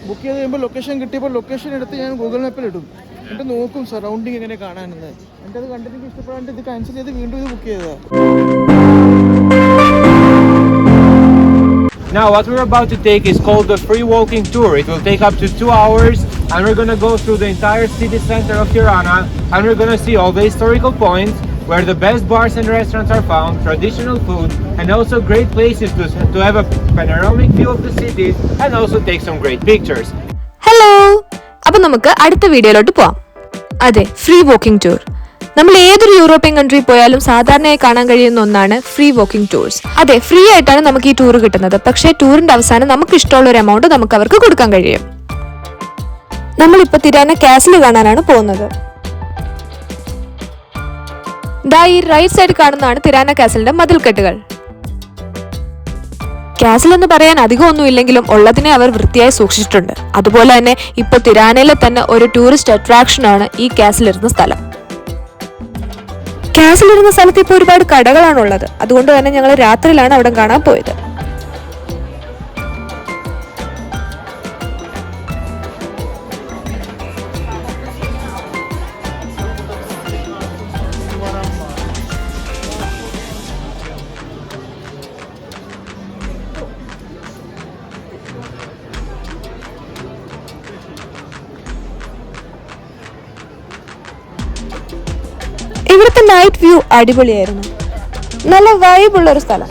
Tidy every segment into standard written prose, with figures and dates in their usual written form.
Book ചെയ്ത് കഴിയുമ്പോൾ location കിട്ടിയപ്പോൾ ലൊക്കേഷൻ എടുത്ത് ഞാൻ ഗൂഗിൾ മാപ്പിൽ ഇടും. എന്നിട്ട് നോക്കും സറൗണ്ടിങ് എങ്ങനെ കാണാനെന്ന്. എന്നിട്ട് അത് കണ്ടിട്ട് എനിക്ക് ഇഷ്ടപ്പെടാണ്ട് ഇത് ക്യാൻസൽ ചെയ്ത് വീണ്ടും ഇത് ബുക്ക് ചെയ്തതാണ്. Now what we're about to take is called the free walking tour. It will take up to 2 hours and we're going to go through the entire city center of Tirana and we're going to see all the historical points where the best bars and restaurants are found, traditional food and also great places to have a panoramic view of the cities and also take some great pictures. Hello! അപ്പോൾ നമുക്ക് അടുത്ത വീഡിയോയിലോട്ട് പോവാം. അതെ, free walking tour. നമ്മൾ ഏതൊരു European country പോയാലും സാധാരണയായി കാണാൻ കഴിയുന്ന ഒന്നാണ് ഫ്രീ വാക്കിംഗ് ടൂർസ്. അതെ, ഫ്രീ ആയിട്ടാണ് നമുക്ക് ഈ ടൂർ കിട്ടുന്നത്. പക്ഷേ ടൂറിന്റെ അവസാനം നമുക്ക് ഇഷ്ടമുള്ള ഒരു എമൗണ്ട് നമുക്ക് അവർക്ക് കൊടുക്കാൻ കഴിയും. നമ്മളിപ്പോൾ തിരാന കാസിൽ കാണാനാണ് പോകുന്നത്. ദാ ഈ റൈറ്റ് സൈഡ് കാണുന്നതാണ് തിരാന കാസിലിന്റെ മതിൽക്കെട്ടുകൾ. കാസിൽ എന്ന് പറയാൻ അധികമൊന്നും ഇല്ലെങ്കിലും ഉള്ളതിനെ അവർ വൃത്തിയായി സൂക്ഷിച്ചിട്ടുണ്ട്. അതുപോലെ തന്നെ ഇപ്പോൾ തിരാനയിലെ തന്നെ ഒരു ടൂറിസ്റ്റ് അട്രാക്ഷനാണ് ഈ കാസിലിരുന്ന സ്ഥലം. കാസിലിരുന്ന സ്ഥലത്ത് ഇപ്പോൾ ഒരുപാട് കടകളാണുള്ളത്. അതുകൊണ്ട് തന്നെ ഞങ്ങൾ രാത്രിയിലാണ് അവിടെ കാണാൻ പോയത്. ഇവിടുത്തെ നൈറ്റ് വ്യൂ അടിപൊളിയായിരുന്നു. നല്ല വൈബുള്ള ഒരു സ്ഥലം.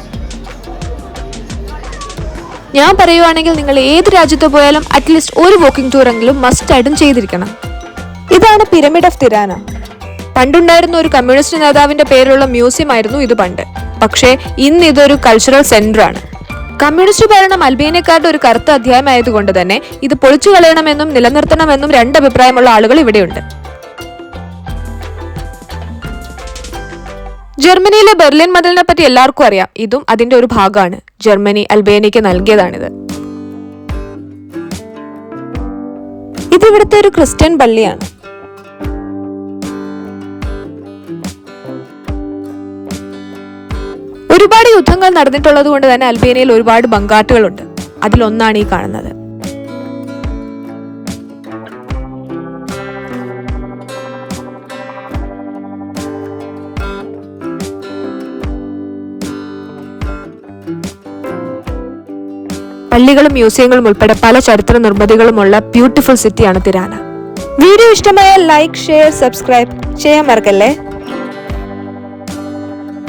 ഞാൻ പറയുവാണെങ്കിൽ നിങ്ങൾ ഏത് രാജ്യത്ത് പോയാലും അറ്റ്ലീസ്റ്റ് ഒരു വാക്കിംഗ് ടൂർ എങ്കിലും മസ്റ്റ് ആയിട്ടും ചെയ്തിരിക്കണം. ഇതാണ് പിരമിഡ് ഓഫ് തിരാന. പണ്ടുണ്ടായിരുന്ന ഒരു കമ്മ്യൂണിസ്റ്റ് നേതാവിന്റെ പേരുള്ള മ്യൂസിയം ആയിരുന്നു ഇത് പണ്ട്. പക്ഷേ ഇന്ന് ഇതൊരു കൾച്ചറൽ സെന്റർ ആണ്. കമ്മ്യൂണിസ്റ്റ് ഭരണം അൽബേനിയക്കാരുടെ ഒരു കറുത്ത അധ്യായമായതുകൊണ്ട് തന്നെ ഇത് പൊളിച്ചു കളയണമെന്നും നിലനിർത്തണമെന്നും രണ്ട് അഭിപ്രായമുള്ള ആളുകൾ ഇവിടെയുണ്ട്. ജർമ്മനിയിലെ ബെർലിൻ മതിലിനെ പറ്റി എല്ലാവർക്കും അറിയാം. ഇതും അതിന്റെ ഒരു ഭാഗമാണ്. ജർമ്മനി അൽബേനിയക്ക് നൽകിയതാണിത്. ഇതിവിടുത്തെ ഒരു ക്രിസ്ത്യൻ പള്ളിയാണ്. ഒരുപാട് യുദ്ധങ്ങൾ നടന്നിട്ടുള്ളത് കൊണ്ട് തന്നെ അൽബേനിയയിൽ ഒരുപാട് ബങ്കാട്ടുകളുണ്ട്. അതിലൊന്നാണ് ഈ കാണുന്നത്. പള്ളികളും മ്യൂസിയങ്ങളും ഉൾപ്പെടെ പല ചരിത്ര നിർമ്മിതികളുമുള്ള ബ്യൂട്ടിഫുൾ സിറ്റിയാണ് തിരാന. വീഡിയോ ഇഷ്ടമായാൽ ലൈക്ക്, ഷെയർ, സബ്സ്ക്രൈബ് ചെയ്യാൻ മറക്കല്ലേ.